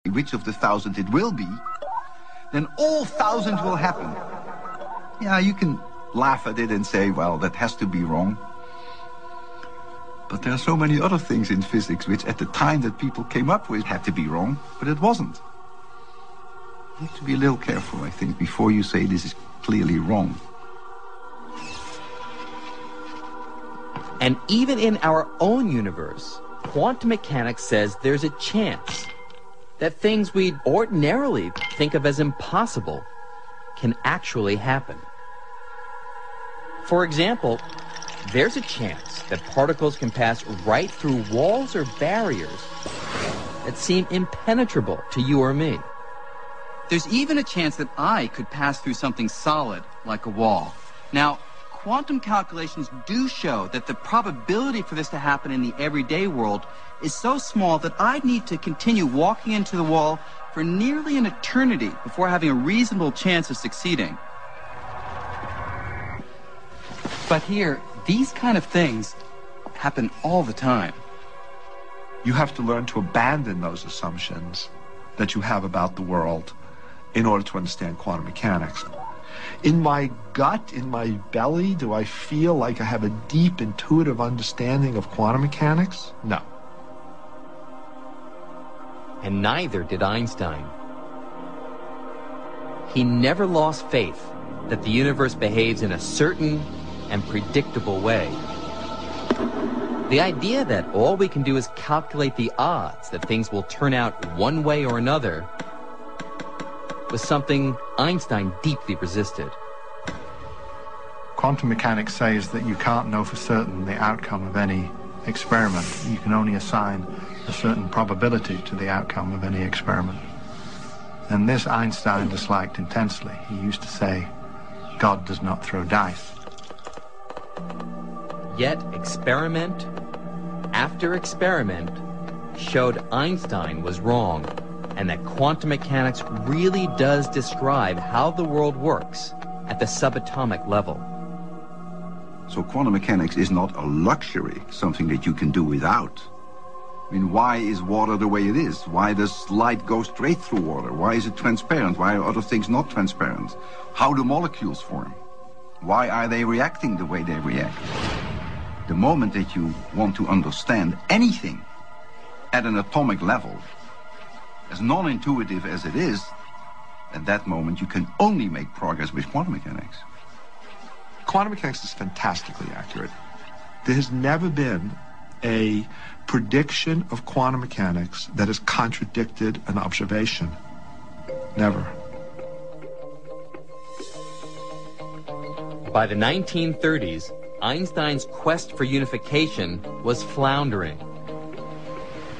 which of the 1,000 it will be, then all 1,000 will happen. Yeah, you can laugh at it and say, well, that has to be wrong. But there are so many other things in physics which at the time that people came up with had to be wrong, but it wasn't. You have to be a little careful, I think, before you say this is clearly wrong. And even in our own universe, quantum mechanics says there's a chance that things we'd ordinarily think of as impossible can actually happen. For example, there's a chance that particles can pass right through walls or barriers that seem impenetrable to you or me. There's even a chance that I could pass through something solid, like a wall. Now, quantum calculations do show that the probability for this to happen in the everyday world is so small that I'd need to continue walking into the wall for nearly an eternity before having a reasonable chance of succeeding. But here, these kind of things happen all the time. You have to learn to abandon those assumptions that you have about the world in order to understand quantum mechanics. In my gut, in my belly, do I feel like I have a deep intuitive understanding of quantum mechanics? No. And neither did Einstein. He never lost faith that the universe behaves in a certain and predictable way. The idea that all we can do is calculate the odds that things will turn out one way or another was something Einstein deeply resisted. Quantum mechanics says that you can't know for certain the outcome of any experiment. You can only assign a certain probability to the outcome of any experiment. And this Einstein disliked intensely. He used to say, God does not throw dice. Yet experiment after experiment showed Einstein was wrong, and that quantum mechanics really does describe how the world works at the subatomic level. So quantum mechanics is not a luxury, something that you can do without. I mean, why is water the way it is? Why does light go straight through water? Why is it transparent? Why are other things not transparent? How do molecules form? Why are they reacting the way they react? The moment that you want to understand anything at an atomic level, as non-intuitive as it is, at that moment you can only make progress with quantum mechanics. Quantum mechanics is fantastically accurate. There has never been a prediction of quantum mechanics that has contradicted an observation. Never. By the 1930s, Einstein's quest for unification was floundering,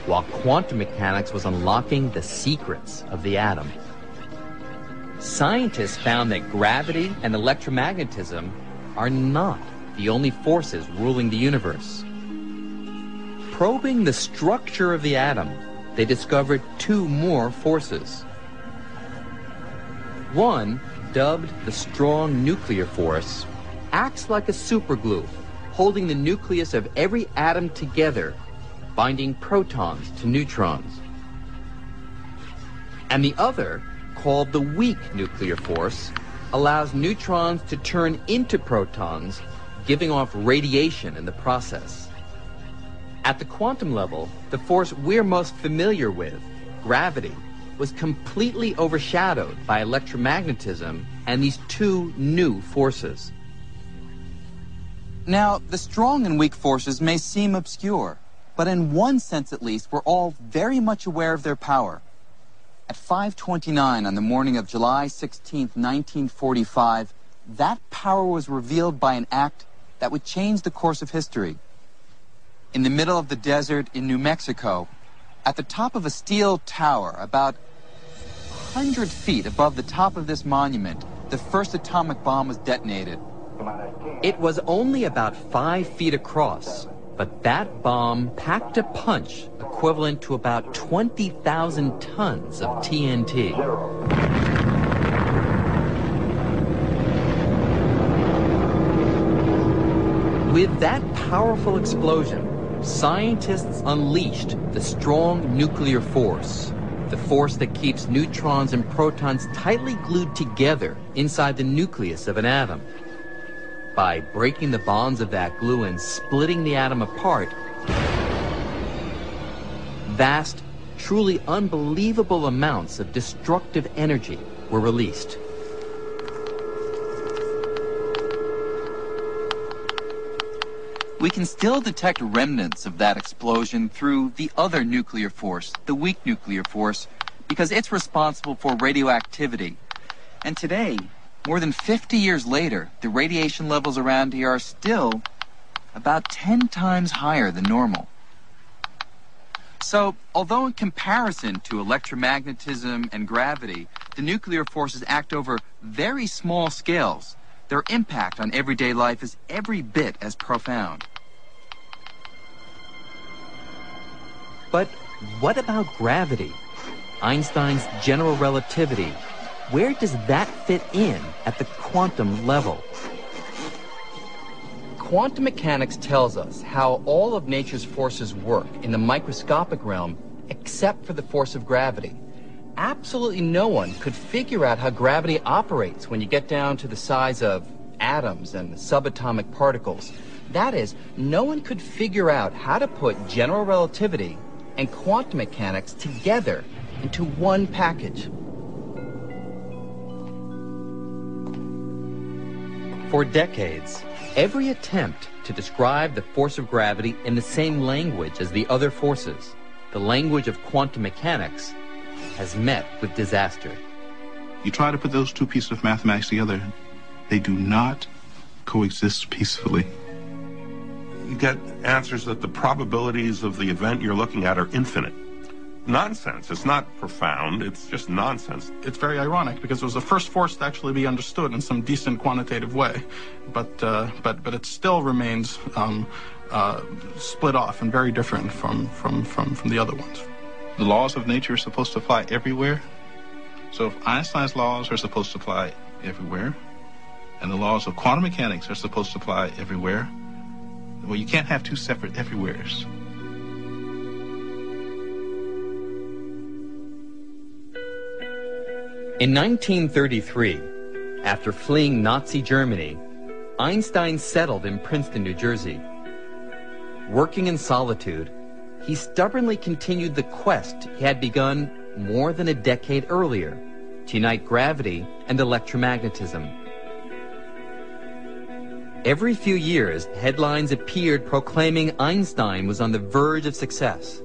while quantum mechanics was unlocking the secrets of the atom. Scientists found that gravity and electromagnetism are not the only forces ruling the universe. Probing the structure of the atom, they discovered two more forces. One, dubbed the strong nuclear force, acts like a superglue, holding the nucleus of every atom together, binding protons to neutrons. And the other, called the weak nuclear force, allows neutrons to turn into protons, giving off radiation in the process. At the quantum level, the force we're most familiar with, gravity, was completely overshadowed by electromagnetism and these two new forces. Now, the strong and weak forces may seem obscure, but in one sense at least, we're all very much aware of their power. At 5:29 on the morning of July 16, 1945, that power was revealed by an act that would change the course of history. In the middle of the desert in New Mexico, at the top of a steel tower, about 100 feet above the top of this monument, the first atomic bomb was detonated. It was only about 5 feet across, but that bomb packed a punch equivalent to about 20,000 tons of TNT. With that powerful explosion, scientists unleashed the strong nuclear force, the force that keeps neutrons and protons tightly glued together inside the nucleus of an atom. By breaking the bonds of that glue and splitting the atom apart, vast, truly unbelievable amounts of destructive energy were released. We can still detect remnants of that explosion through the other nuclear force, the weak nuclear force, because it's responsible for radioactivity. And today, more than 50 years later, the radiation levels around here are still about 10 times higher than normal. So, although in comparison to electromagnetism and gravity, the nuclear forces act over very small scales, their impact on everyday life is every bit as profound. But what about gravity? Einstein's general relativity. Where does that fit in at the quantum level? Quantum mechanics tells us how all of nature's forces work in the microscopic realm except for the force of gravity. Absolutely no one could figure out how gravity operates when you get down to the size of atoms and subatomic particles. That is, no one could figure out how to put general relativity and quantum mechanics together into one package. For decades, every attempt to describe the force of gravity in the same language as the other forces, the language of quantum mechanics, has met with disaster. You try to put those two pieces of mathematics together, they do not coexist peacefully. You get answers that the probabilities of the event you're looking at are infinite. Nonsense. It's not profound, it's just nonsense. It's very ironic because it was the first force to actually be understood in some decent quantitative way, but it still remains split off and very different from the other ones. The laws of nature are supposed to apply everywhere. So if Einstein's laws are supposed to apply everywhere, and the laws of quantum mechanics are supposed to apply everywhere, well, you can't have two separate everywheres. In 1933, after fleeing Nazi Germany, Einstein settled in Princeton, New Jersey. Working in solitude, he stubbornly continued the quest he had begun more than a decade earlier to unite gravity and electromagnetism. Every few years, headlines appeared proclaiming Einstein was on the verge of success.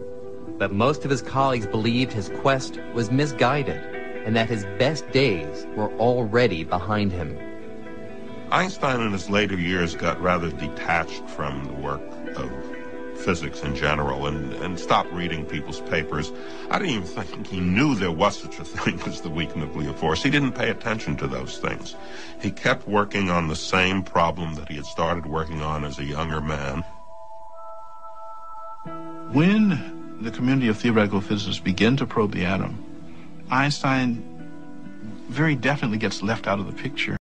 But most of his colleagues believed his quest was misguided and that his best days were already behind him. Einstein in his later years got rather detached from the work of physics in general and stopped reading people's papers. I don't even think he knew there was such a thing as the weak nuclear force. He didn't pay attention to those things. He kept working on the same problem that he had started working on as a younger man. When the community of theoretical physicists begin to probe the atom, Einstein very definitely gets left out of the picture.